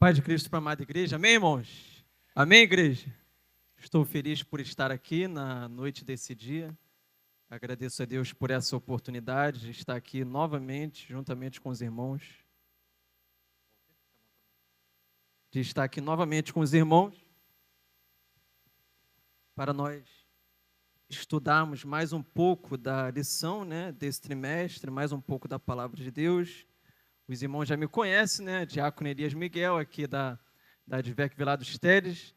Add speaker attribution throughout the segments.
Speaker 1: Paz de Cristo para a amada igreja. Amém, irmãos? Amém, igreja? Estou feliz por estar aqui na noite desse dia. Agradeço a Deus por essa oportunidade de estar aqui novamente, juntamente com os irmãos. Para nós estudarmos mais um pouco da lição, desse trimestre, mais um pouco da palavra de Deus. Os irmãos já me conhecem, Diácono Elias Miguel, aqui da Advec Vila dos Teles,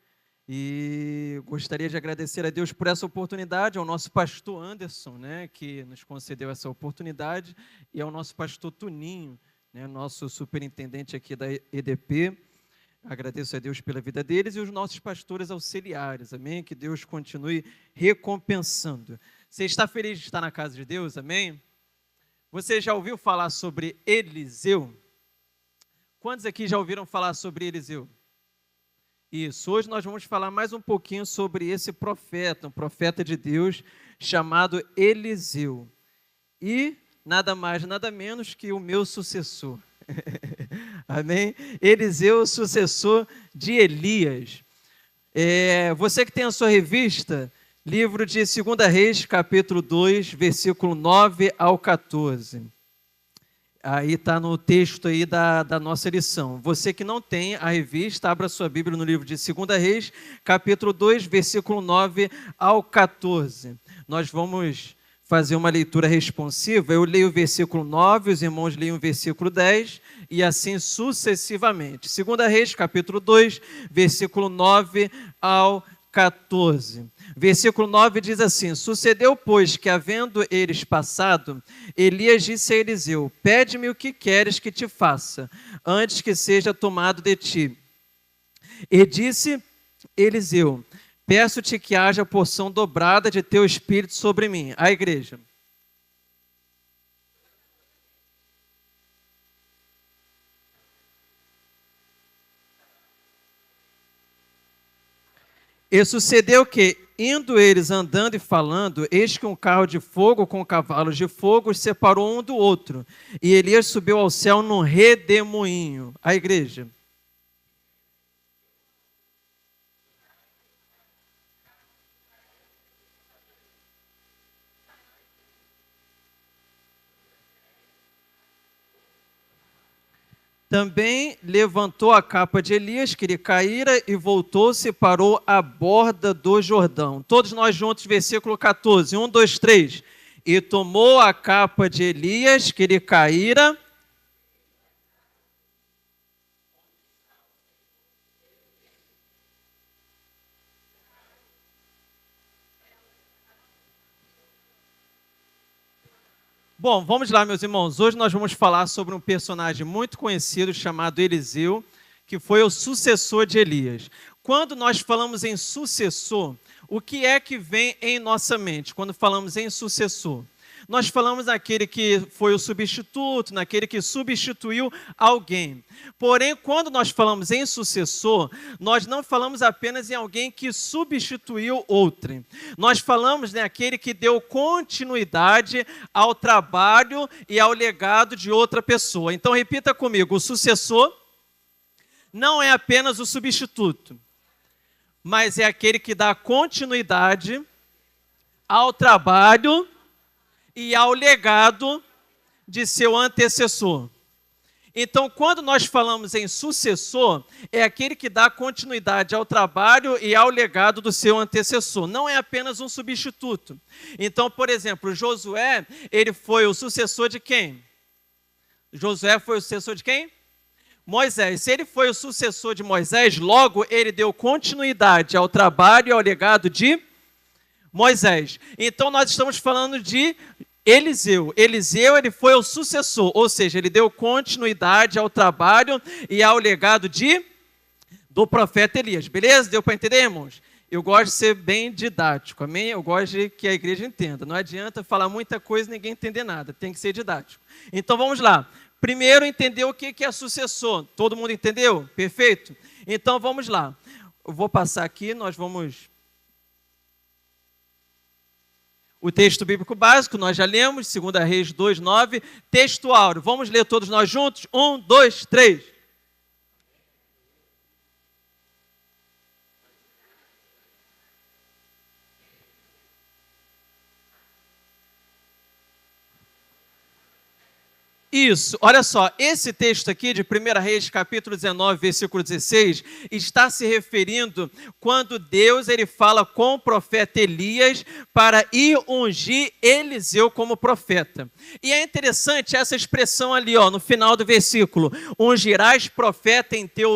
Speaker 1: e gostaria de agradecer a Deus por essa oportunidade, ao nosso pastor Anderson, que nos concedeu essa oportunidade, e ao nosso pastor Tuninho, nosso superintendente aqui da EDP. Agradeço a Deus pela vida deles e os nossos pastores auxiliares, amém? Que Deus continue recompensando. Você está feliz de estar na casa de Deus, amém? Você já ouviu falar sobre Eliseu? Quantos aqui já ouviram falar sobre Eliseu? Isso, hoje nós vamos falar mais um pouquinho sobre esse profeta, um profeta de Deus chamado Eliseu. E nada mais, nada menos que o meu sucessor. Amém? Eliseu, sucessor de Elias. Você que tem a sua revista, livro de 2 Reis, capítulo 2, versículo 9 ao 14. Aí está no texto aí da nossa lição. Você que não tem a revista, abra sua Bíblia no livro de 2 Reis, capítulo 2, versículo 9 ao 14. Nós vamos fazer uma leitura responsiva. Eu leio o versículo 9, os irmãos leem o versículo 10 e assim sucessivamente. 2 Reis, capítulo 2, versículo 9 ao 14. Versículo 9 diz assim: Sucedeu, pois, que havendo eles passado, Elias disse a Eliseu: Pede-me o que queres que te faça, antes que seja tomado de ti. E disse Eliseu: Peço-te que haja porção dobrada de teu espírito sobre mim. A igreja. E sucedeu que, indo eles andando e falando, eis que um carro de fogo com cavalos de fogo os separou um do outro. E Elias subiu ao céu num redemoinho. A igreja. Também levantou a capa de Elias, que lhe caíra, e voltou-se e parou à borda do Jordão. Todos nós juntos, versículo 14, 1, 2, 3. E tomou a capa de Elias, que lhe caíra. Bom, vamos lá, meus irmãos. Hoje nós vamos falar sobre um personagem muito conhecido chamado Eliseu, que foi o sucessor de Elias. Quando nós falamos em sucessor, o que é que vem em nossa mente quando falamos em sucessor? Nós falamos naquele que foi o substituto, naquele que substituiu alguém. Porém, quando nós falamos em sucessor, nós não falamos apenas em alguém que substituiu outrem. Nós falamos naquele que deu continuidade ao trabalho e ao legado de outra pessoa. Então, repita comigo: o sucessor não é apenas o substituto, mas é aquele que dá continuidade ao trabalho e ao legado de seu antecessor. Então, quando nós falamos em sucessor, é aquele que dá continuidade ao trabalho e ao legado do seu antecessor. Não é apenas um substituto. Então, por exemplo, Josué, ele foi o sucessor de quem? Josué foi o sucessor de quem? Moisés. Se ele foi o sucessor de Moisés, logo ele deu continuidade ao trabalho e ao legado de Moisés. Então, nós estamos falando de Eliseu. Eliseu, ele foi o sucessor, ou seja, ele deu continuidade ao trabalho e ao legado do profeta Elias. Beleza? Deu para entender, irmãos? Eu gosto de ser bem didático, amém? Eu gosto de que a igreja entenda. Não adianta falar muita coisa e ninguém entender nada. Tem que ser didático. Então, vamos lá. Primeiro, entender o que é sucessor. Todo mundo entendeu? Perfeito? Então, vamos lá. Eu vou passar aqui, nós vamos... O texto bíblico básico, nós já lemos, 2 Reis 2, 9, texto áureo. Vamos ler todos nós juntos? 1, 2, 3. Isso, olha só, esse texto aqui de 1 Reis, capítulo 19, versículo 16, está se referindo quando Deus ele fala com o profeta Elias para ir ungir Eliseu como profeta. E é interessante essa expressão ali, ó, no final do versículo, ungirás profeta em teu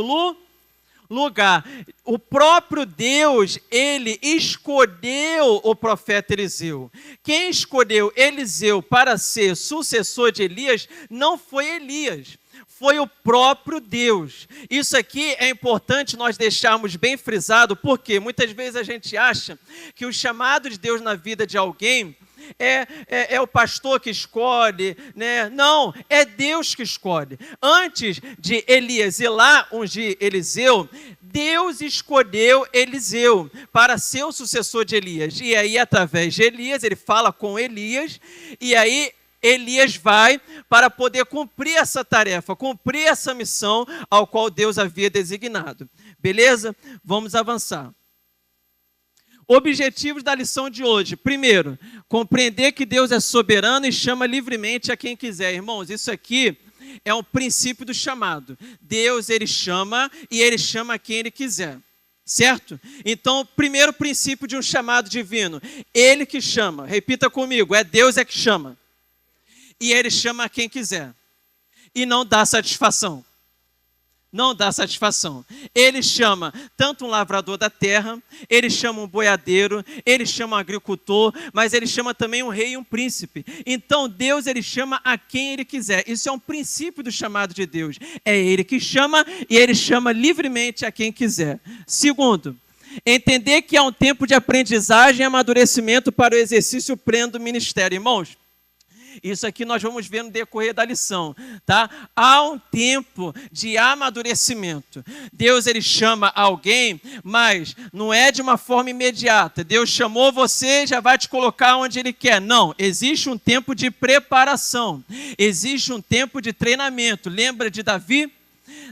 Speaker 1: lugar. O próprio Deus, ele escolheu o profeta Eliseu. Quem escolheu Eliseu para ser sucessor de Elias não foi Elias, foi o próprio Deus. Isso aqui é importante nós deixarmos bem frisado, porque muitas vezes a gente acha que o chamado de Deus na vida de alguém é o pastor que escolhe, né? Não, é Deus que escolhe. Antes de Elias ir lá ungir Eliseu, Deus escolheu Eliseu para ser o sucessor de Elias. E aí, através de Elias, ele fala com Elias, e aí Elias vai para poder cumprir essa tarefa, cumprir essa missão ao qual Deus havia designado. Beleza? Vamos avançar. Objetivos da lição de hoje. Primeiro, compreender que Deus é soberano e chama livremente a quem quiser. Irmãos, isso aqui é um princípio do chamado. Deus, ele chama e ele chama a quem ele quiser. Certo? Então, primeiro princípio de um chamado divino. Ele que chama. Repita comigo. É Deus é que chama. E ele chama a quem quiser. E não dá satisfação. Não dá satisfação. Ele chama tanto um lavrador da terra, ele chama um boiadeiro, ele chama um agricultor, mas ele chama também um rei e um príncipe. Então Deus, ele chama a quem ele quiser. Isso é um princípio do chamado de Deus. É ele que chama e ele chama livremente a quem quiser. Segundo, entender que há um tempo de aprendizagem e amadurecimento para o exercício pleno do ministério. Irmãos, isso aqui nós vamos ver no decorrer da lição, tá? Há um tempo de amadurecimento. Deus, ele chama alguém, mas não é de uma forma imediata. Deus chamou você, já vai te colocar onde ele quer. Não, existe um tempo de preparação. Existe um tempo de treinamento. Lembra de Davi?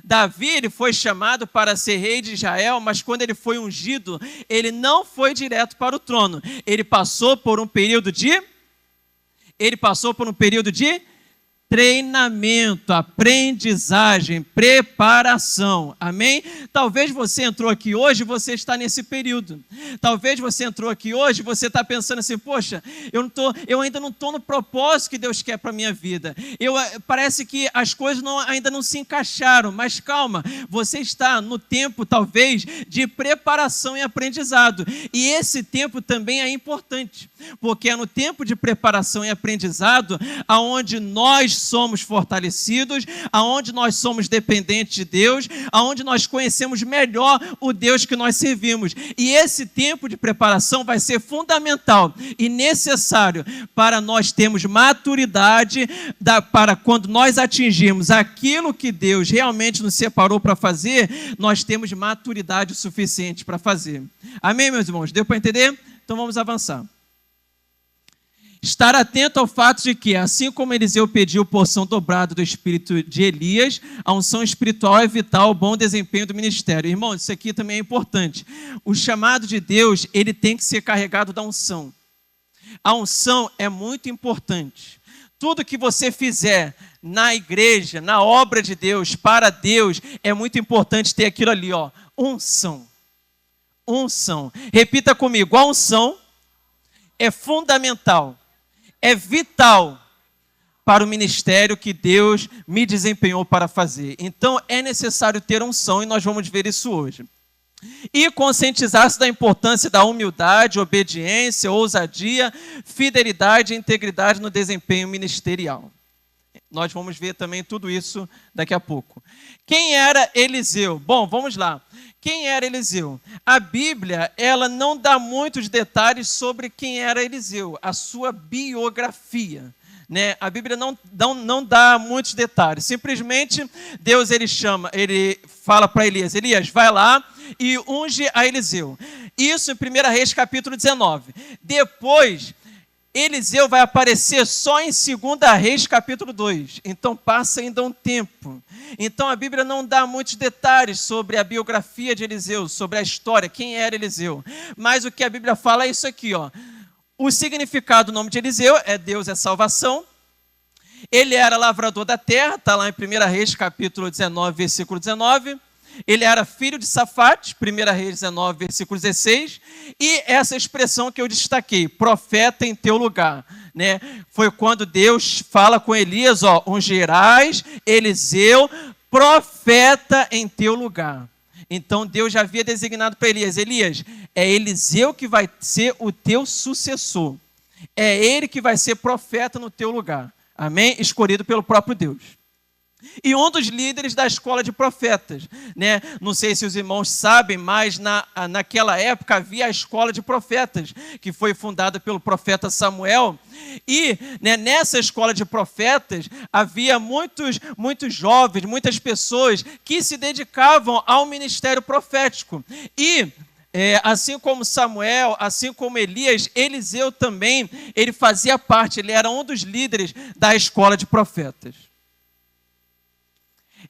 Speaker 1: Davi, ele foi chamado para ser rei de Israel, mas quando ele foi ungido, ele não foi direto para o trono. Ele passou por um período de treinamento, aprendizagem, preparação. Amém? Talvez você entrou aqui hoje e você está nesse período. Talvez você entrou aqui hoje e você está pensando assim, poxa, eu ainda não estou no propósito que Deus quer para a minha vida. Parece que as coisas ainda não se encaixaram, mas calma, você está no tempo, talvez, de preparação e aprendizado. E esse tempo também é importante, porque é no tempo de preparação e aprendizado aonde nós somos fortalecidos, aonde nós somos dependentes de Deus, aonde nós conhecemos melhor o Deus que nós servimos. E esse tempo de preparação vai ser fundamental e necessário para nós termos maturidade para quando nós atingirmos aquilo que Deus realmente nos separou para fazer, nós temos maturidade suficiente para fazer. Amém, meus irmãos? Deu para entender? Então vamos avançar. Estar atento ao fato de que, assim como Eliseu pediu porção dobrada do espírito de Elias, a unção espiritual é vital ao bom desempenho do ministério. Irmão, isso aqui também é importante. O chamado de Deus, ele tem que ser carregado da unção. A unção é muito importante. Tudo que você fizer na igreja, na obra de Deus, para Deus, é muito importante ter aquilo ali, ó, unção. Unção. Repita comigo, a unção é fundamental. É vital para o ministério que Deus me desempenhou para fazer. Então, é necessário ter unção e nós vamos ver isso hoje. E conscientizar-se da importância da humildade, obediência, ousadia, fidelidade e integridade no desempenho ministerial. Nós vamos ver também tudo isso daqui a pouco. Quem era Eliseu? Bom, vamos lá. Quem era Eliseu? A Bíblia, ela não dá muitos detalhes sobre quem era Eliseu, a sua biografia, né? A Bíblia não dá muitos detalhes. Simplesmente, Deus, ele fala para Elias, Elias, vai lá e unge a Eliseu. Isso em 1 Reis, capítulo 19. Depois, Eliseu vai aparecer só em 2 Reis, capítulo 2. Então, passa ainda um tempo. Então, a Bíblia não dá muitos detalhes sobre a biografia de Eliseu, sobre a história, quem era Eliseu. Mas o que a Bíblia fala é isso aqui, ó. O significado do nome de Eliseu é Deus é salvação. Ele era lavrador da terra, está lá em 1 Reis, capítulo 19, versículo 19. Ele era filho de Safate, 1 Reis 19, versículo 16. E essa expressão que eu destaquei, profeta em teu lugar, né? Foi quando Deus fala com Elias, ungirás Eliseu, profeta em teu lugar. Então Deus já havia designado para Elias, é Eliseu que vai ser o teu sucessor. É ele que vai ser profeta no teu lugar. Amém? Escolhido pelo próprio Deus. E um dos líderes da escola de profetas, né? Não sei se os irmãos sabem, mas naquela época havia a escola de profetas, que foi fundada pelo profeta Samuel. E, né, nessa escola de profetas havia muitos jovens, muitas pessoas que se dedicavam ao ministério profético. E assim como Samuel, assim como Elias, Eliseu também, ele fazia parte, ele era um dos líderes da escola de profetas.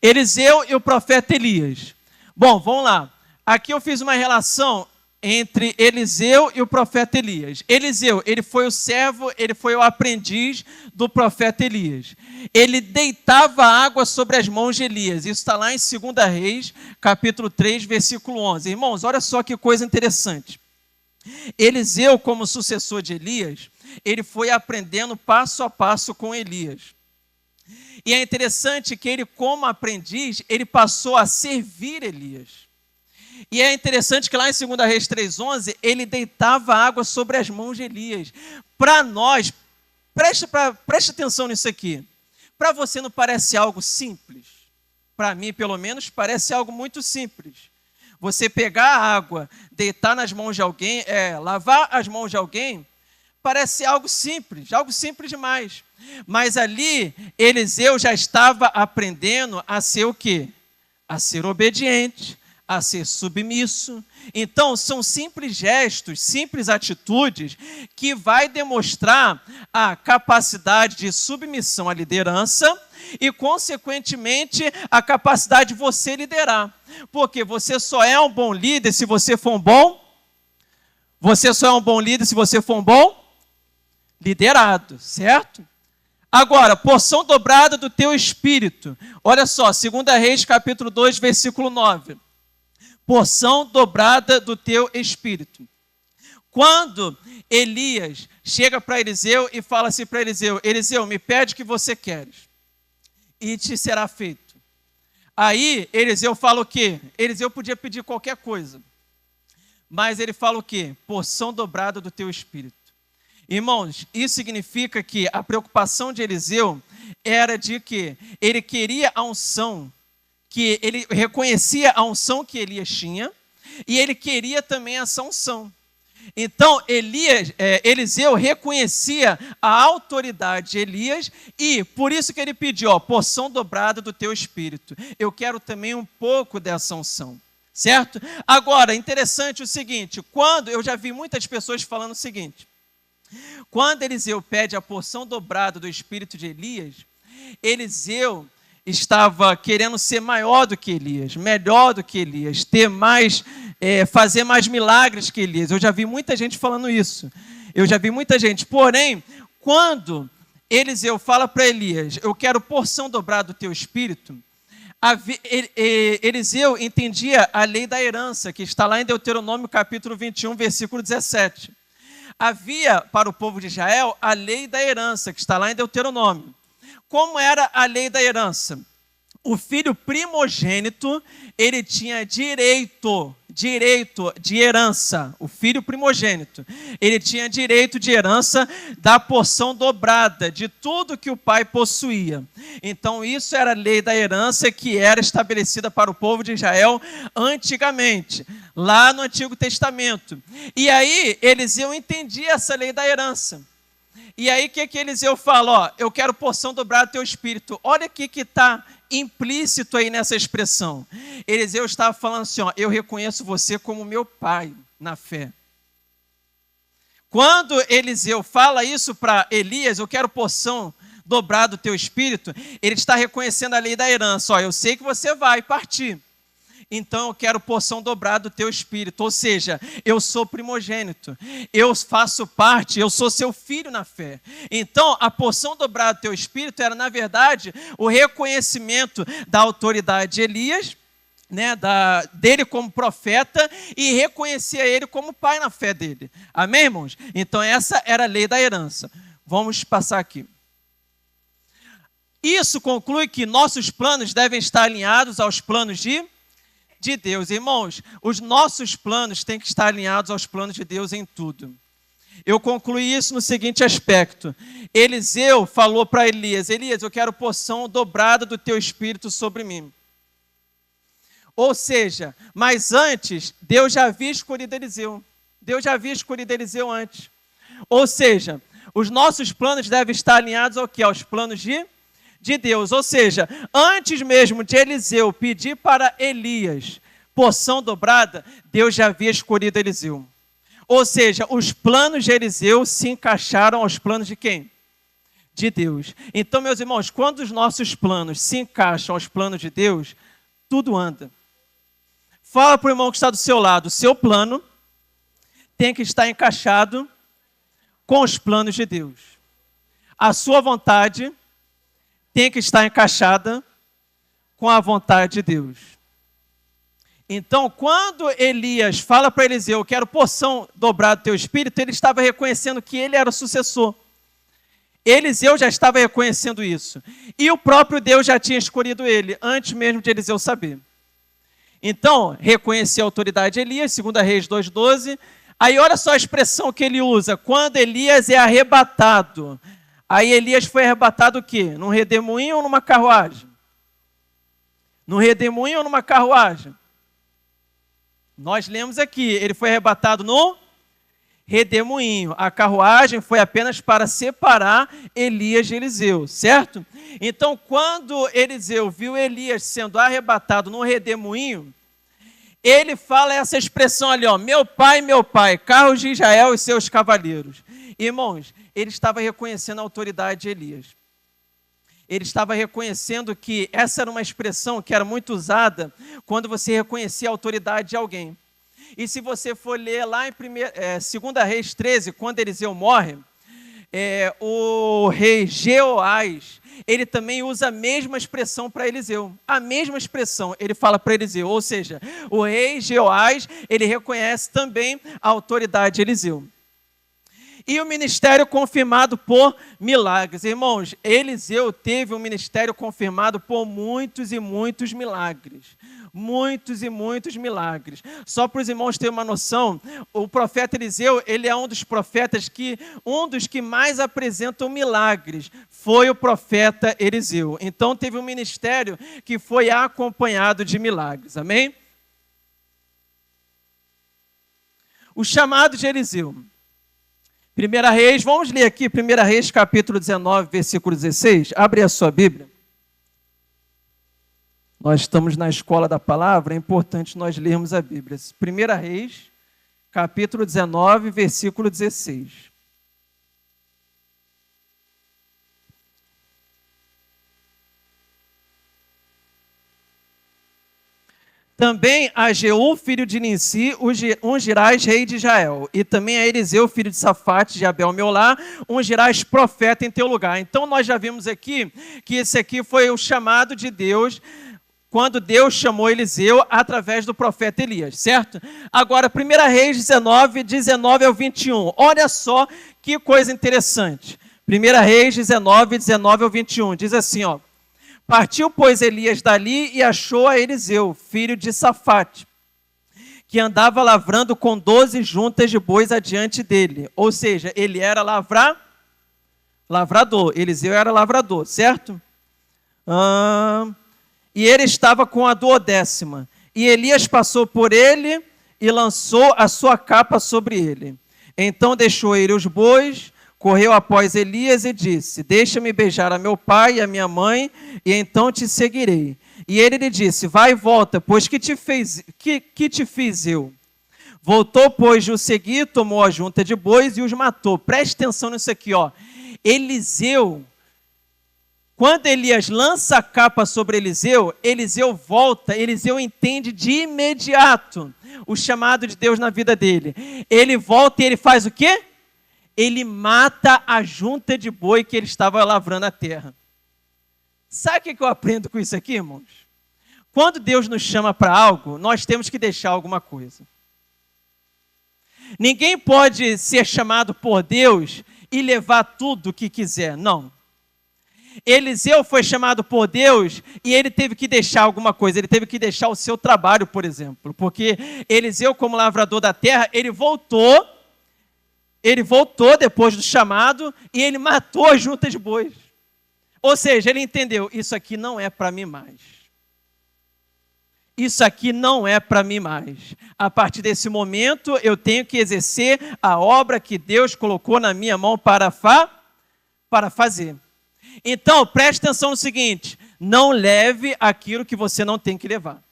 Speaker 1: Eliseu e o profeta Elias. Bom, vamos lá. Aqui eu fiz uma relação entre Eliseu e o profeta Elias. Eliseu, ele foi o servo, ele foi o aprendiz do profeta Elias. Ele deitava água sobre as mãos de Elias. Isso está lá em 2 Reis, capítulo 3, versículo 11. Irmãos, olha só que coisa interessante. Eliseu, como sucessor de Elias, ele foi aprendendo passo a passo com Elias. E é interessante que ele, como aprendiz, ele passou a servir Elias. E é interessante que lá em 2 Reis 3,11, ele deitava água sobre as mãos de Elias. Para nós, preste atenção nisso aqui. Para você não parece algo simples? Para mim, pelo menos, parece algo muito simples. Você pegar a água, deitar nas mãos de alguém, lavar as mãos de alguém, parece algo simples demais. Mas ali, Eliseu já estava aprendendo a ser o quê? A ser obediente, a ser submisso. Então, são simples gestos, simples atitudes que vai demonstrar a capacidade de submissão à liderança e, consequentemente, a capacidade de você liderar. Porque você só é um bom líder se você for um bom... Você só é um bom líder se você for um bom liderado, certo? Agora, porção dobrada do teu espírito. Olha só, 2 Reis, capítulo 2, versículo 9. Porção dobrada do teu espírito. Quando Elias chega para Eliseu e fala assim para Eliseu, Eliseu, me pede o que você queres, e te será feito. Aí, Eliseu fala o quê? Eliseu podia pedir qualquer coisa, mas ele fala o quê? Porção dobrada do teu espírito. Irmãos, isso significa que a preocupação de Eliseu era de que ele queria a unção, que ele reconhecia a unção que Elias tinha, e ele queria também essa unção. Então, Eliseu reconhecia a autoridade de Elias, e por isso que ele pediu, porção dobrada do teu espírito. Eu quero também um pouco dessa unção, certo? Agora, interessante o seguinte, eu já vi muitas pessoas falando o seguinte, quando Eliseu pede a porção dobrada do espírito de Elias, Eliseu estava querendo ser maior do que Elias, melhor do que Elias, ter mais, fazer mais milagres que Elias. Eu já vi muita gente falando isso. Porém, quando Eliseu fala para Elias, eu quero porção dobrada do teu espírito, Eliseu entendia a lei da herança, que está lá em Deuteronômio capítulo 21, versículo 17. Havia para o povo de Israel a lei da herança, que está lá em Deuteronômio. Como era a lei da herança? O filho primogênito, ele tinha direito de herança. O filho primogênito, ele tinha direito de herança da porção dobrada de tudo que o pai possuía. Então, isso era a lei da herança que era estabelecida para o povo de Israel antigamente, lá no Antigo Testamento. E aí, Eliseu entendia essa lei da herança. E aí, o que Eliseu fala? Eu quero porção dobrada do teu espírito. Olha o que está implícito aí nessa expressão. Eliseu estava falando assim, eu reconheço você como meu pai na fé. Quando Eliseu fala isso para Elias, eu quero porção dobrada do teu espírito, ele está reconhecendo a lei da herança. Eu sei que você vai partir. então eu quero porção dobrada do teu espírito. Ou seja, eu sou primogênito, eu faço parte, eu sou seu filho na fé. Então, a porção dobrada do teu espírito era, na verdade, o reconhecimento da autoridade de Elias, né, dele como profeta, e reconhecia ele como pai na fé dele. Amém, irmãos? Então, essa era a lei da herança. Vamos passar aqui. Isso conclui que nossos planos devem estar alinhados aos planos de Deus. Irmãos, os nossos planos têm que estar alinhados aos planos de Deus em tudo. Eu concluí isso no seguinte aspecto. Eliseu falou para Elias: Elias, eu quero porção dobrada do teu espírito sobre mim. Ou seja, mas antes, Deus já havia escolhido Eliseu. Deus já havia escolhido Eliseu antes. Ou seja, os nossos planos devem estar alinhados ao quê? Aos planos de Deus. Ou seja, antes mesmo de Eliseu pedir para Elias porção dobrada, Deus já havia escolhido Eliseu. Ou seja, os planos de Eliseu se encaixaram aos planos de quem? De Deus. Então, meus irmãos, quando os nossos planos se encaixam aos planos de Deus, tudo anda. Fala para o irmão que está do seu lado: o seu plano tem que estar encaixado com os planos de Deus. A sua vontade tem que estar encaixada com a vontade de Deus. Então, quando Elias fala para Eliseu: eu quero porção dobrada do teu espírito, ele estava reconhecendo que ele era o sucessor. Eliseu já estava reconhecendo isso. E o próprio Deus já tinha escolhido ele, antes mesmo de Eliseu saber. Então, reconhecer a autoridade de Elias, 2 Reis 2,12. Aí olha só a expressão que ele usa: quando Elias é arrebatado. Aí Elias foi arrebatado o quê? Num redemoinho ou numa carruagem? Num redemoinho ou numa carruagem? Nós lemos aqui, ele foi arrebatado no redemoinho. A carruagem foi apenas para separar Elias de Eliseu, certo? Então, quando Eliseu viu Elias sendo arrebatado no redemoinho, ele fala essa expressão ali, ó: meu pai, carros de Israel e seus cavaleiros. Irmãos, ele estava reconhecendo a autoridade de Elias. Ele estava reconhecendo que essa era uma expressão que era muito usada quando você reconhecia a autoridade de alguém. E se você for ler lá em 2 Reis 13, quando Eliseu morre, o rei Jeoás, ele também usa a mesma expressão para Eliseu. A mesma expressão ele fala para Eliseu. Ou seja, o rei Jeoás, ele reconhece também a autoridade de Eliseu. E o ministério confirmado por milagres. Irmãos, Eliseu teve um ministério confirmado por muitos e muitos milagres. Muitos e muitos milagres. Só para os irmãos terem uma noção, o profeta Eliseu, ele é um dos que mais apresentam milagres. Foi o profeta Eliseu. Então teve um ministério que foi acompanhado de milagres. Amém? O chamado de Eliseu. 1 Reis, vamos ler aqui 1 Reis capítulo 19, versículo 16. Abre a sua Bíblia. Nós estamos na escola da palavra, é importante nós lermos a Bíblia. 1 Reis, capítulo 19, versículo 16. Também a Jeú, filho de Ninsi, ungirás rei de Israel. E também a Eliseu, filho de Safate, de Abel-Meolá, ungirás profeta em teu lugar. Então nós já vimos aqui que esse aqui foi o chamado de Deus, quando Deus chamou Eliseu através do profeta Elias, certo? Agora, 1 Reis 19 ao 21. Olha só que coisa interessante. 1 Reis 19 ao 21. Diz assim, ó: partiu, pois, Elias dali e achou a Eliseu, filho de Safate, que andava lavrando com 12 juntas de bois adiante dele. Ou seja, ele era lavrador. Eliseu era lavrador, certo? E ele estava com a 12ª. E Elias passou por ele e lançou a sua capa sobre ele. Então deixou ele os bois, correu após Elias e disse: deixa-me beijar a meu pai e a minha mãe, e então te seguirei. E ele lhe disse: vai e volta, pois que te fiz eu? Voltou, pois, de o seguir, tomou a junta de bois e os matou. Preste atenção nisso aqui, ó. Eliseu, Quando Elias lança a capa sobre Eliseu, Eliseu volta, Eliseu entende de imediato o chamado de Deus na vida dele. Ele volta e ele faz o quê? Ele mata a junta de boi que ele estava lavrando a terra. Sabe o que eu aprendo com isso aqui, irmãos? Quando Deus nos chama para algo, nós temos que deixar alguma coisa. Ninguém pode ser chamado por Deus e levar tudo o que quiser, não. Eliseu foi chamado por Deus e ele teve que deixar alguma coisa, ele teve que deixar o seu trabalho, por exemplo, porque Eliseu, como lavrador da terra, ele voltou depois do chamado e ele matou a junta de bois. Ou seja, ele entendeu, isso aqui não é para mim mais. Isso aqui não é para mim mais. A partir desse momento, eu tenho que exercer a obra que Deus colocou na minha mão para fazer. Então, preste atenção no seguinte, não leve aquilo que você não tem que levar.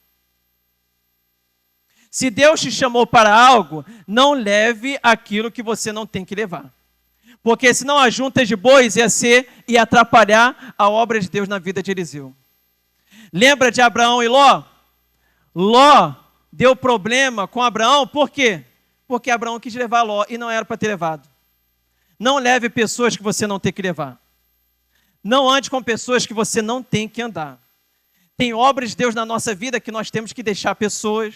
Speaker 1: Se Deus te chamou para algo, não leve aquilo que você não tem que levar. Porque senão a junta de bois ia atrapalhar a obra de Deus na vida de Eliseu. Lembra de Abraão e Ló? Ló deu problema com Abraão, por quê? Porque Abraão quis levar Ló e não era para ter levado. Não leve pessoas que você não tem que levar. Não ande com pessoas que você não tem que andar. Tem obras de Deus na nossa vida que nós temos que deixar pessoas.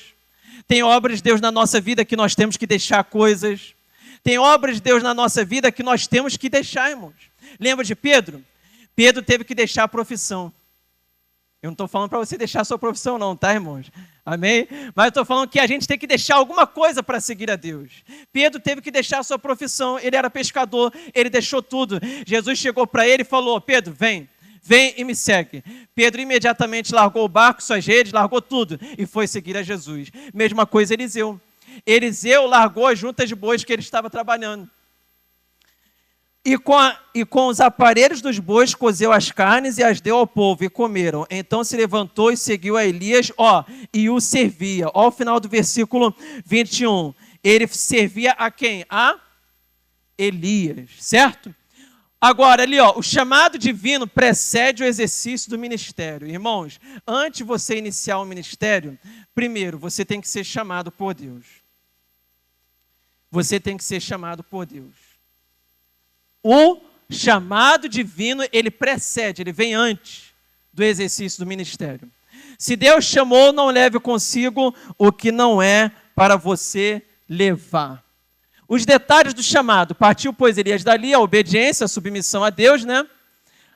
Speaker 1: Tem obras de Deus na nossa vida que nós temos que deixar coisas. Tem obras de Deus na nossa vida que nós temos que deixar, irmãos. Lembra de Pedro? Pedro teve que deixar a profissão. Eu não estou falando para você deixar a sua profissão não, tá, irmãos? Amém? Mas eu estou falando que a gente tem que deixar alguma coisa para seguir a Deus. Pedro teve que deixar a sua profissão, ele era pescador, ele deixou tudo. Jesus chegou para ele e falou, Pedro, vem e me segue. Pedro imediatamente largou o barco, suas redes, largou tudo e foi seguir a Jesus. Mesma coisa Eliseu. Eliseu largou as juntas de bois que ele estava trabalhando. E com os aparelhos dos bois cozeu as carnes e as deu ao povo, e comeram. Então se levantou e seguiu a Elias, e o servia. Ó, o final do versículo 21. Ele servia a quem? A Elias, certo? Agora, ali, o chamado divino precede o exercício do ministério. Irmãos, antes de você iniciar o ministério, primeiro, você tem que ser chamado por Deus. Você tem que ser chamado por Deus. O chamado divino, ele precede, ele vem antes do exercício do ministério. Se Deus chamou, não leve consigo o que não é para você levar. Os detalhes do chamado. Partiu, pois, Elias dali, a obediência, a submissão a Deus, né?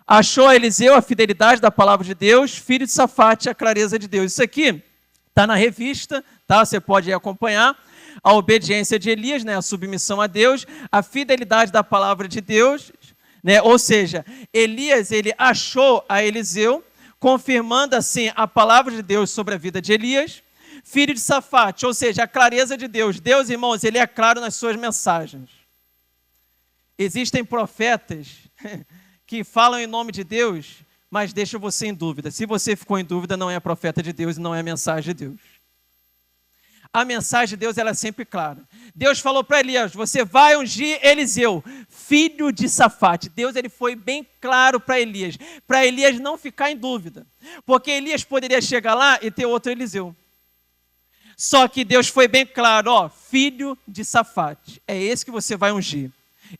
Speaker 1: Achou a Eliseu a fidelidade da palavra de Deus, filho de Safate, a clareza de Deus. Isso aqui está na revista, tá? Você pode acompanhar. A obediência de Elias, né, a submissão a Deus, a fidelidade da palavra de Deus, né, ou seja, Elias, ele achou a Eliseu, confirmando assim a palavra de Deus sobre a vida de Elias, filho de Safate, ou seja, a clareza de Deus. Deus, irmãos, ele é claro nas suas mensagens. Existem profetas que falam em nome de Deus, mas deixam você em dúvida. Se você ficou em dúvida, não é profeta de Deus e não é mensagem de Deus. A mensagem de Deus ela é sempre clara. Deus falou para Elias, você vai ungir Eliseu, filho de Safate. Deus ele foi bem claro para Elias não ficar em dúvida. Porque Elias poderia chegar lá e ter outro Eliseu. Só que Deus foi bem claro, filho de Safate. É esse que você vai ungir.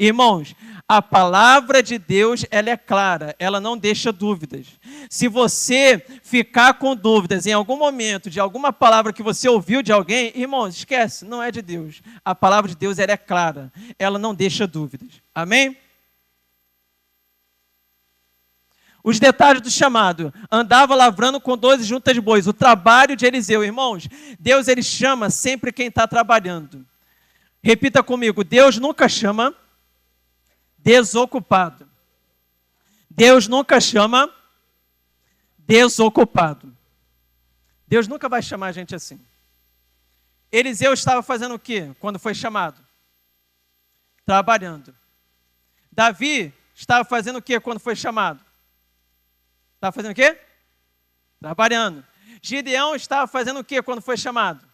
Speaker 1: Irmãos, a palavra de Deus, ela é clara, ela não deixa dúvidas. Se você ficar com dúvidas em algum momento de alguma palavra que você ouviu de alguém, irmãos, esquece, não é de Deus. A palavra de Deus, ela é clara, ela não deixa dúvidas. Amém? Os detalhes do chamado. Andava lavrando com 12 juntas de bois. O trabalho de Eliseu, irmãos, Deus ele chama sempre quem está trabalhando. Repita comigo, Deus nunca chama desocupado. Deus nunca chama desocupado. Deus nunca vai chamar a gente assim. Eliseu estava fazendo o quê quando foi chamado? Trabalhando. Davi estava fazendo o quê quando foi chamado? Estava fazendo o quê? Trabalhando. Gideão estava fazendo o quê quando foi chamado?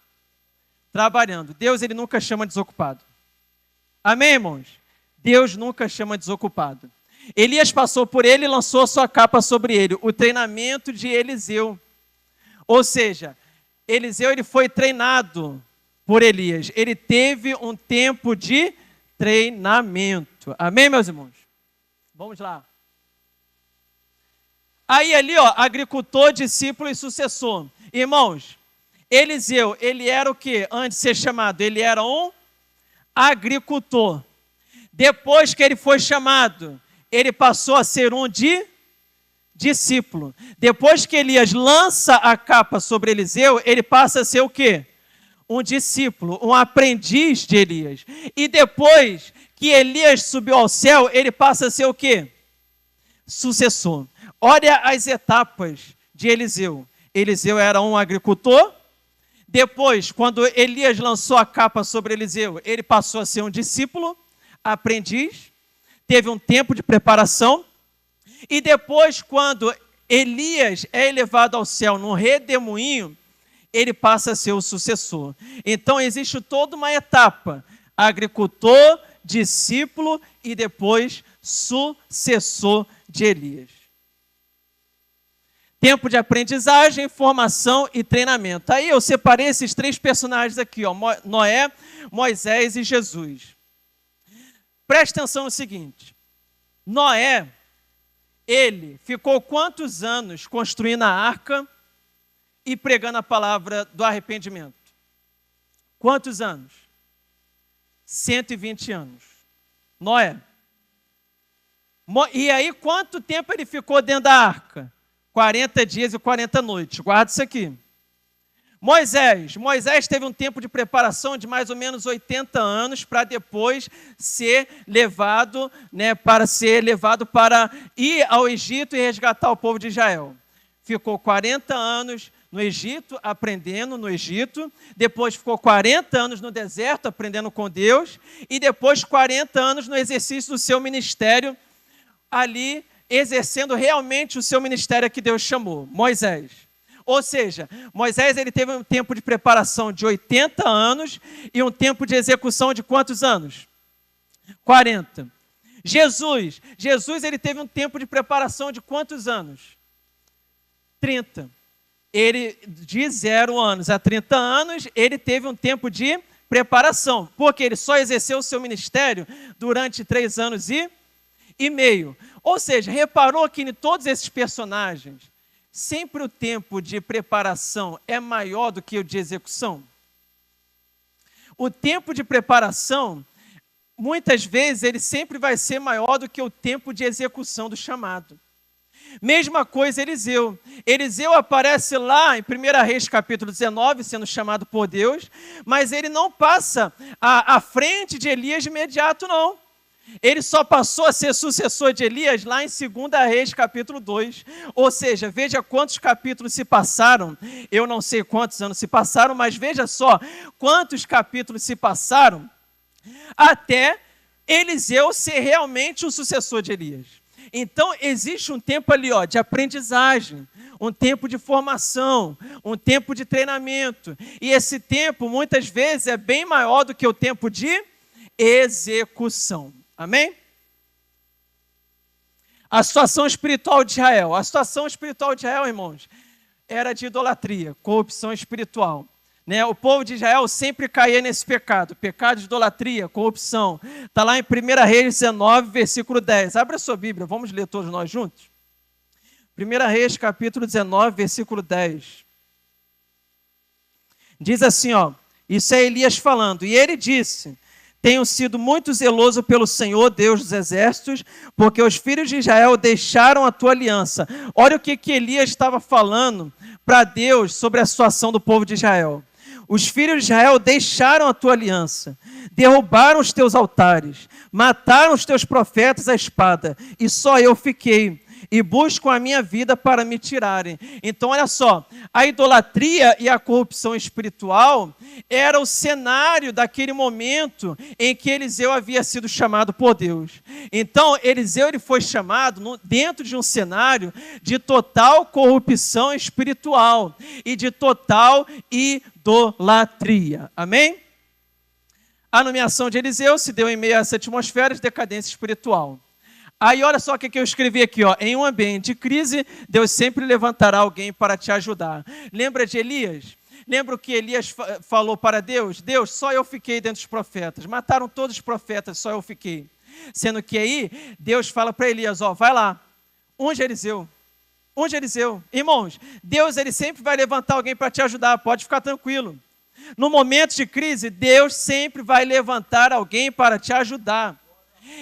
Speaker 1: Trabalhando. Deus ele nunca chama desocupado. Amém, irmãos? Deus nunca chama desocupado. Elias passou por ele e lançou sua capa sobre ele. O treinamento de Eliseu. Ou seja, Eliseu ele foi treinado por Elias. Ele teve um tempo de treinamento. Amém, meus irmãos? Vamos lá. Aí ali, ó, agricultor, discípulo e sucessor. Irmãos, Eliseu, ele era o quê? Antes de ser chamado, ele era um agricultor. Depois que ele foi chamado, ele passou a ser um discípulo. Depois que Elias lança a capa sobre Eliseu, ele passa a ser o quê? Um discípulo, um aprendiz de Elias. E depois que Elias subiu ao céu, ele passa a ser o quê? Sucessor. Olha as etapas de Eliseu. Eliseu era um agricultor. Depois, quando Elias lançou a capa sobre Eliseu, ele passou a ser um discípulo, aprendiz. Teve um tempo de preparação. E depois, quando Elias é elevado ao céu num redemoinho, ele passa a ser o sucessor. Então, existe toda uma etapa. Agricultor, discípulo e depois sucessor de Elias. Tempo de aprendizagem, formação e treinamento. Aí eu separei esses três personagens aqui, ó, Noé, Moisés e Jesus. Preste atenção no seguinte. Noé, ele ficou quantos anos construindo a arca e pregando a palavra do arrependimento? Quantos anos? 120 anos. Noé. E aí, quanto tempo ele ficou dentro da arca? 40 dias e 40 noites. Guarda isso aqui. Moisés teve um tempo de preparação de mais ou menos 80 anos para depois ser levado, para ir ao Egito e resgatar o povo de Israel. Ficou 40 anos no Egito, aprendendo no Egito, depois ficou 40 anos no deserto, aprendendo com Deus, e depois 40 anos no exercício do seu ministério, ali exercendo realmente o seu ministério que Deus chamou, Moisés. Ou seja, Moisés ele teve um tempo de preparação de 80 anos e um tempo de execução de quantos anos? 40. Jesus ele teve um tempo de preparação de quantos anos? 30. Ele, de 0 anos a 30 anos, ele teve um tempo de preparação, porque ele só exerceu o seu ministério durante 3 anos e meio. Ou seja, reparou que em todos esses personagens, sempre o tempo de preparação é maior do que o de execução? O tempo de preparação, muitas vezes, ele sempre vai ser maior do que o tempo de execução do chamado. Mesma coisa Eliseu. Eliseu aparece lá em 1 Reis capítulo 19, sendo chamado por Deus, mas ele não passa à frente de Elias de imediato, não. Ele só passou a ser sucessor de Elias lá em 2 Reis capítulo 2. Ou seja, veja quantos capítulos se passaram. Eu não sei quantos anos se passaram, mas veja só quantos capítulos se passaram até Eliseu ser realmente o sucessor de Elias. Então, existe um tempo ali, ó, de aprendizagem, um tempo de formação, um tempo de treinamento. E esse tempo, muitas vezes, é bem maior do que o tempo de execução. Amém? A situação espiritual de Israel. A situação espiritual de Israel, irmãos, era de idolatria, corrupção espiritual. O povo de Israel sempre caía nesse pecado de idolatria, corrupção. Está lá em 1 Reis 19, versículo 10. Abra a sua Bíblia, vamos ler todos nós juntos? 1 Reis capítulo 19, versículo 10. Diz assim, ó, isso é Elias falando, e ele disse: tenho sido muito zeloso pelo Senhor, Deus dos exércitos, porque os filhos de Israel deixaram a tua aliança. Olha o que Elias estava falando para Deus sobre a situação do povo de Israel. Os filhos de Israel deixaram a tua aliança, derrubaram os teus altares, mataram os teus profetas à espada, e só eu fiquei, e buscam a minha vida para me tirarem. Então, olha só, a idolatria e a corrupção espiritual era o cenário daquele momento em que Eliseu havia sido chamado por Deus. Então, Eliseu ele foi chamado dentro de um cenário de total corrupção espiritual e de total idolatria. Amém? A nomeação de Eliseu se deu em meio a essa atmosfera de decadência espiritual. Aí olha só o que eu escrevi aqui, ó. Em um ambiente de crise, Deus sempre levantará alguém para te ajudar. Lembra de Elias? Lembra o que Elias falou para Deus? Deus, só eu fiquei dentre os profetas. Mataram todos os profetas, só eu fiquei. Sendo que aí, Deus fala para Elias, ó, vai lá, unge Eliseu. Unge Eliseu. Irmãos, Deus ele sempre vai levantar alguém para te ajudar, pode ficar tranquilo. No momento de crise, Deus sempre vai levantar alguém para te ajudar.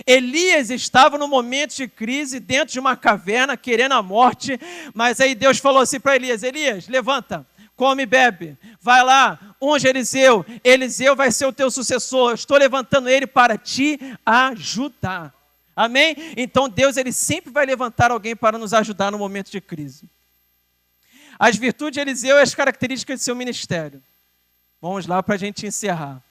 Speaker 1: Elias estava no momento de crise, dentro de uma caverna, querendo a morte, mas aí Deus falou assim para Elias, Elias, levanta, come e bebe, vai lá, unge Eliseu, Eliseu vai ser o teu sucessor, eu estou levantando ele para te ajudar. Amém? Então Deus ele sempre vai levantar alguém para nos ajudar no momento de crise. As virtudes de Eliseu e as características de seu ministério. Vamos lá para a gente encerrar.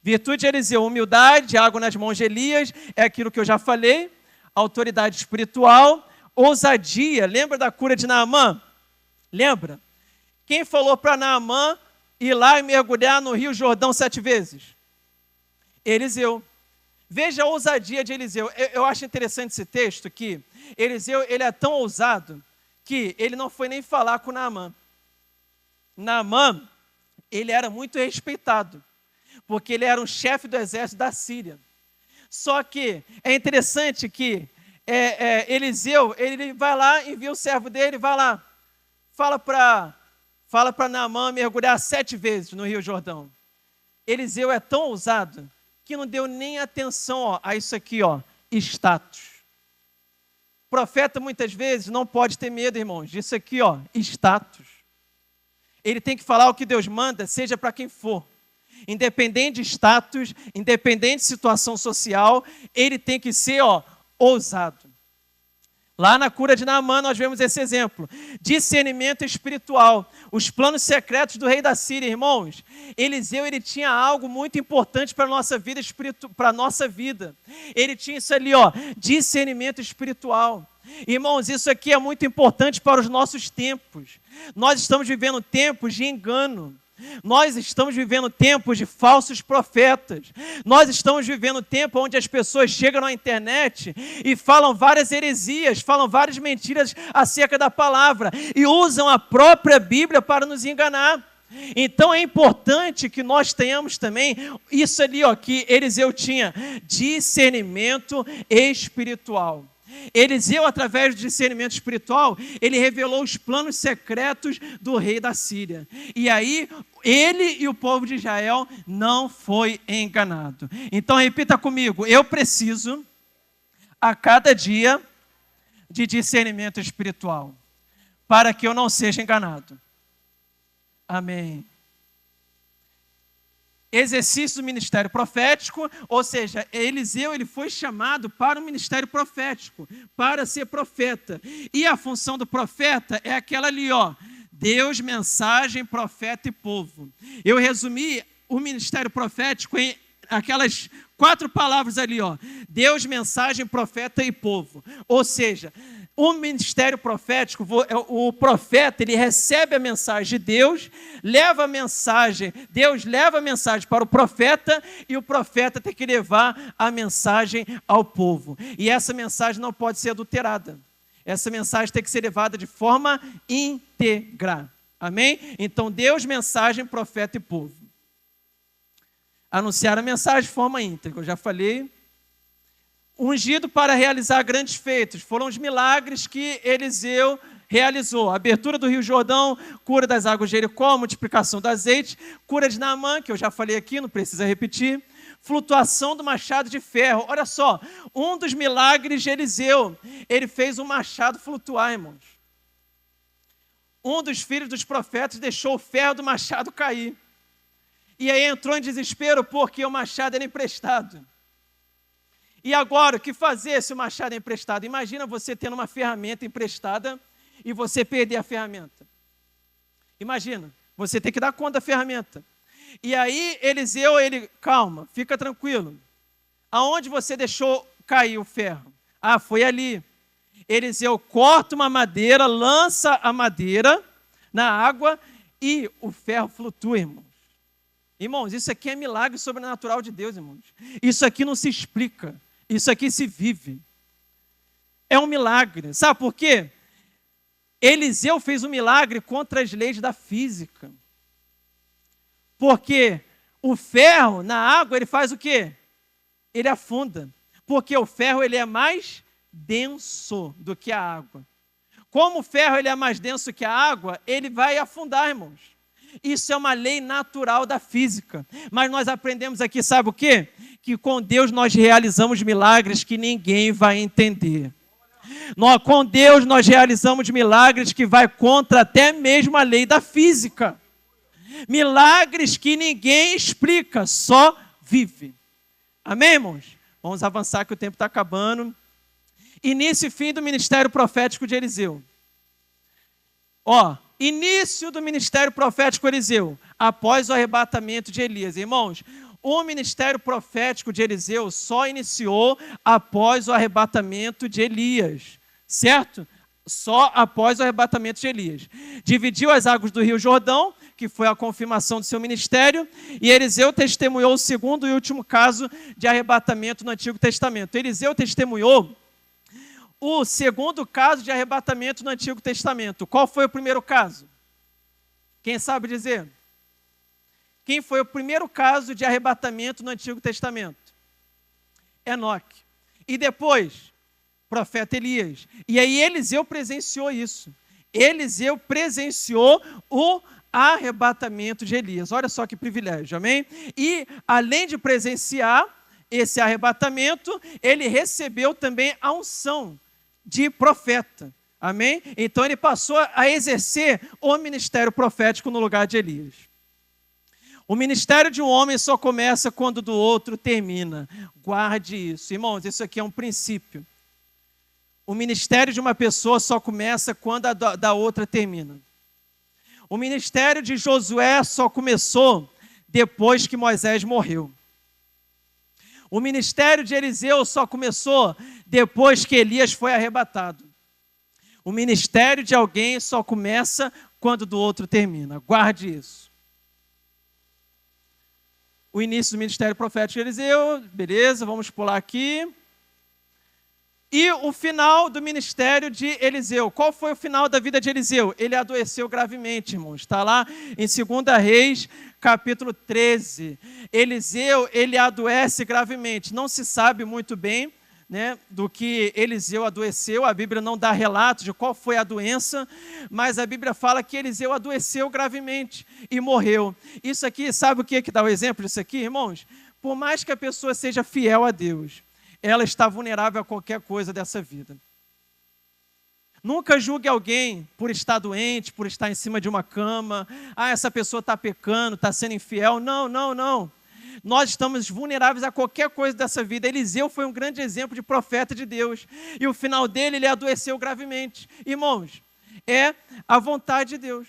Speaker 1: Virtude de Eliseu, humildade, água nas mãos de Elias, é aquilo que eu já falei, autoridade espiritual, ousadia, lembra da cura de Naamã? Lembra? Quem falou para Naamã ir lá e mergulhar no Rio Jordão 7 vezes? Eliseu. Veja a ousadia de Eliseu. Eu acho interessante esse texto que Eliseu ele é tão ousado que ele não foi nem falar com Naamã. Naamã, ele era muito respeitado, porque ele era um chefe do exército da Síria. Só que é interessante que Eliseu, ele vai lá, envia o servo dele, vai lá, fala para Naamã mergulhar 7 vezes no Rio Jordão. Eliseu é tão ousado que não deu nem atenção a isso aqui, status. Profeta muitas vezes não pode ter medo, irmãos, disso aqui, status. Ele tem que falar o que Deus manda, seja para quem for. Independente de status, independente de situação social, ele tem que ser, ousado. Lá na cura de Naamã nós vemos esse exemplo. Discernimento espiritual. Os planos secretos do rei da Síria, irmãos. Eliseu, ele tinha algo muito importante para a nossa vida para nossa vida. Ele tinha isso ali, discernimento espiritual. Irmãos, isso aqui é muito importante para os nossos tempos. Nós estamos vivendo tempos de engano. Nós estamos vivendo tempos de falsos profetas. Nós estamos vivendo tempo onde as pessoas chegam na internet e falam várias heresias, falam várias mentiras acerca da palavra e usam a própria Bíblia para nos enganar. Então é importante que nós tenhamos também isso ali, que Eliseu tinha, discernimento espiritual. Eliseu, através do discernimento espiritual, ele revelou os planos secretos do rei da Síria. E aí, ele e o povo de Israel não foi enganado. Então, repita comigo, eu preciso, a cada dia, de discernimento espiritual, para que eu não seja enganado. Amém. Exercício do ministério profético, ou seja, Eliseu ele foi chamado para o ministério profético, para ser profeta. E a função do profeta é aquela ali, Deus, mensagem, profeta e povo. Eu resumi o ministério profético em aquelas 4 palavras ali, Deus, mensagem, profeta e povo. Ou seja, o ministério profético, o profeta, ele recebe a mensagem de Deus, leva a mensagem, Deus leva a mensagem para o profeta e o profeta tem que levar a mensagem ao povo. E essa mensagem não pode ser adulterada. Essa mensagem tem que ser levada de forma íntegra. Amém? Então, Deus, mensagem, profeta e povo. Anunciar a mensagem de forma íntegra, eu já falei. Ungido para realizar grandes feitos. Foram os milagres que Eliseu realizou. Abertura do Rio Jordão, cura das águas de Jericó, multiplicação do azeite, cura de Naamã, que eu já falei aqui, não precisa repetir. Flutuação do machado de ferro. Olha só, um dos milagres de Eliseu, ele fez um machado flutuar, irmãos. Um dos filhos dos profetas deixou o ferro do machado cair. E aí entrou em desespero porque o machado era emprestado. E agora, o que fazer se o machado é emprestado? Imagina você tendo uma ferramenta emprestada e você perder a ferramenta. Imagina, você tem que dar conta da ferramenta. E aí, Eliseu, calma, fica tranquilo. Aonde você deixou cair o ferro? Ah, foi ali. Eliseu corta uma madeira, lança a madeira na água e o ferro flutua, irmãos. Irmãos, isso aqui é milagre sobrenatural de Deus, irmãos. Isso aqui não se explica. Isso aqui se vive. é um milagre. Sabe por quê? Eliseu fez um milagre contra as leis da física. Porque o ferro na água, ele faz o quê? Ele afunda. Porque o ferro ele é mais denso do que a água. Como o ferro ele é mais denso que a água, ele vai afundar, irmãos. Isso é uma lei natural da física. Mas nós aprendemos aqui, sabe o quê? Que com Deus nós realizamos milagres que ninguém vai entender. Com Deus nós realizamos milagres que vai contra até mesmo a lei da física. Milagres que ninguém explica, só vive. Amém, irmãos? Vamos avançar que o tempo está acabando. Início e fim do ministério profético de Eliseu. Início do ministério profético de Eliseu, após o arrebatamento de Elias. Irmãos, o ministério profético de Eliseu só iniciou após o arrebatamento de Elias, certo? Só após o arrebatamento de Elias. Dividiu as águas do Rio Jordão, que foi a confirmação do seu ministério, e Eliseu testemunhou o segundo e último caso de arrebatamento no Antigo Testamento. Eliseu testemunhou o segundo caso de arrebatamento no Antigo Testamento. Qual foi o primeiro caso? Quem sabe dizer? Quem foi o primeiro caso de arrebatamento no Antigo Testamento? Enoque. E depois, profeta Elias. E aí Eliseu presenciou isso. Eliseu presenciou o arrebatamento de Elias. Olha só que privilégio, amém? E além de presenciar esse arrebatamento, ele recebeu também a unção de profeta, amém? Então ele passou a exercer o ministério profético no lugar de Elias. O ministério de um homem só começa quando do outro termina. Guarde isso. Irmãos, isso aqui é um princípio. O ministério de uma pessoa só começa quando a da outra termina. O ministério de Josué só começou depois que Moisés morreu. O ministério de Eliseu só começou depois que Elias foi arrebatado. O ministério de alguém só começa quando do outro termina. Guarde isso. O início do ministério profético de Eliseu, beleza, vamos pular aqui. E o final do ministério de Eliseu. Qual foi o final da vida de Eliseu? Ele adoeceu gravemente, irmãos. Está lá em 2 Reis, capítulo 13. Eliseu, ele adoece gravemente. Não se sabe muito bem, né, do que Eliseu adoeceu. A Bíblia não dá relato de qual foi a doença, mas a Bíblia fala que Eliseu adoeceu gravemente e morreu. Isso aqui, sabe o que dá o exemplo disso aqui, irmãos? Por mais que a pessoa seja fiel a Deus, ela está vulnerável a qualquer coisa dessa vida. Nunca julgue alguém por estar doente, por estar em cima de uma cama. Essa pessoa está pecando, está sendo infiel. Não, não, não. Nós estamos vulneráveis a qualquer coisa dessa vida. Eliseu foi um grande exemplo de profeta de Deus. E o final dele, ele adoeceu gravemente. Irmãos, é a vontade de Deus.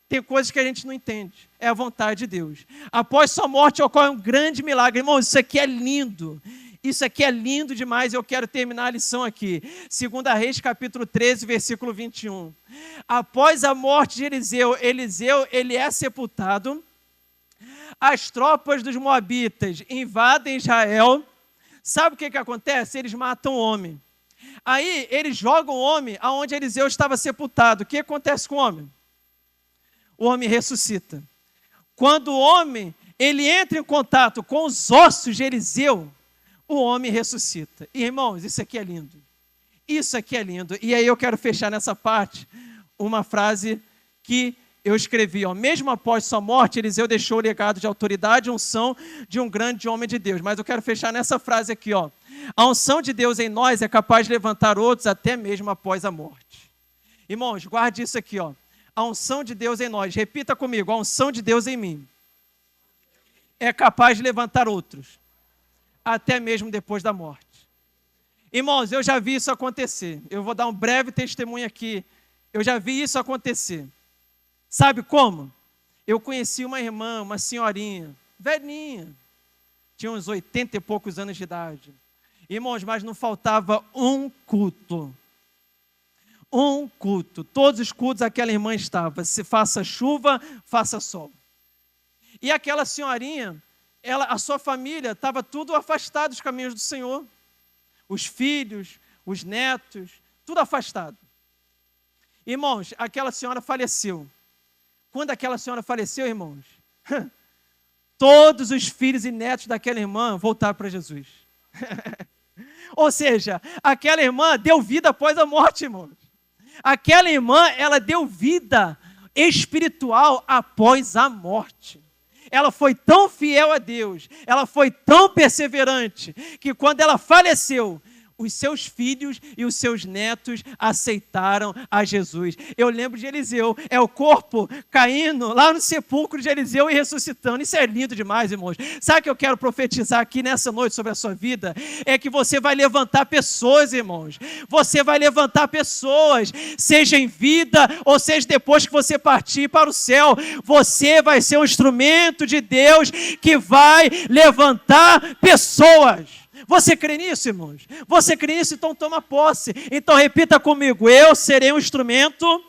Speaker 1: Tem coisas que a gente não entende. É a vontade de Deus. Após sua morte ocorre um grande milagre. Irmãos, isso aqui é lindo. Isso aqui é lindo demais, eu quero terminar a lição aqui. 2 Reis, capítulo 13, versículo 21. Após a morte de Eliseu, ele é sepultado. As tropas dos moabitas invadem Israel. Sabe o que acontece? Eles matam o homem. Aí, eles jogam o homem aonde Eliseu estava sepultado. O que acontece com o homem? O homem ressuscita. Quando o homem, ele entra em contato com os ossos de Eliseu, o homem ressuscita. E, irmãos, isso aqui é lindo. Isso aqui é lindo. E aí eu quero fechar nessa parte uma frase que eu escrevi. Mesmo após sua morte, Eliseu deixou o legado de autoridade e unção de um grande homem de Deus. Mas eu quero fechar nessa frase aqui. A unção de Deus em nós é capaz de levantar outros até mesmo após a morte. Irmãos, guarde isso aqui. A unção de Deus em nós. Repita comigo. A unção de Deus em mim é capaz de levantar outros até mesmo depois da morte. Irmãos, eu já vi isso acontecer. Eu vou dar um breve testemunho aqui. Eu já vi isso acontecer. Sabe como? Eu conheci uma irmã, uma senhorinha, velhinha. Tinha uns 80 e poucos anos de idade. Irmãos, mas não faltava um culto. Um culto. Todos os cultos aquela irmã estava. Se faça chuva, faça sol. E aquela senhorinha, a sua família estava tudo afastado dos caminhos do Senhor. Os filhos, os netos, tudo afastado. Irmãos, aquela senhora faleceu. Quando aquela senhora faleceu, irmãos, todos os filhos e netos daquela irmã voltaram para Jesus. Ou seja, aquela irmã deu vida após a morte, irmãos. Aquela irmã, ela deu vida espiritual após a morte. Ela foi tão fiel a Deus, ela foi tão perseverante, que quando ela faleceu, os seus filhos e os seus netos aceitaram a Jesus. Eu lembro de Eliseu, é o corpo caindo lá no sepulcro de Eliseu e ressuscitando. Isso é lindo demais, irmãos. Sabe o que eu quero profetizar aqui nessa noite sobre a sua vida? É que você vai levantar pessoas, irmãos. Você vai levantar pessoas, seja em vida ou seja depois que você partir para o céu. Você vai ser um instrumento de Deus que vai levantar pessoas. Você crê nisso, irmãos? Você crê nisso? Então toma posse. Então repita comigo: eu serei um instrumento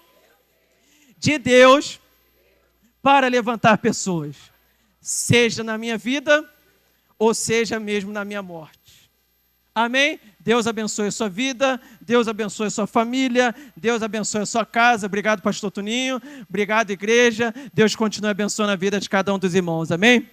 Speaker 1: de Deus para levantar pessoas, seja na minha vida ou seja mesmo na minha morte. Amém? Deus abençoe a sua vida, Deus abençoe a sua família, Deus abençoe a sua casa. Obrigado, pastor Toninho. Obrigado, igreja. Deus continue abençoando a vida de cada um dos irmãos. Amém?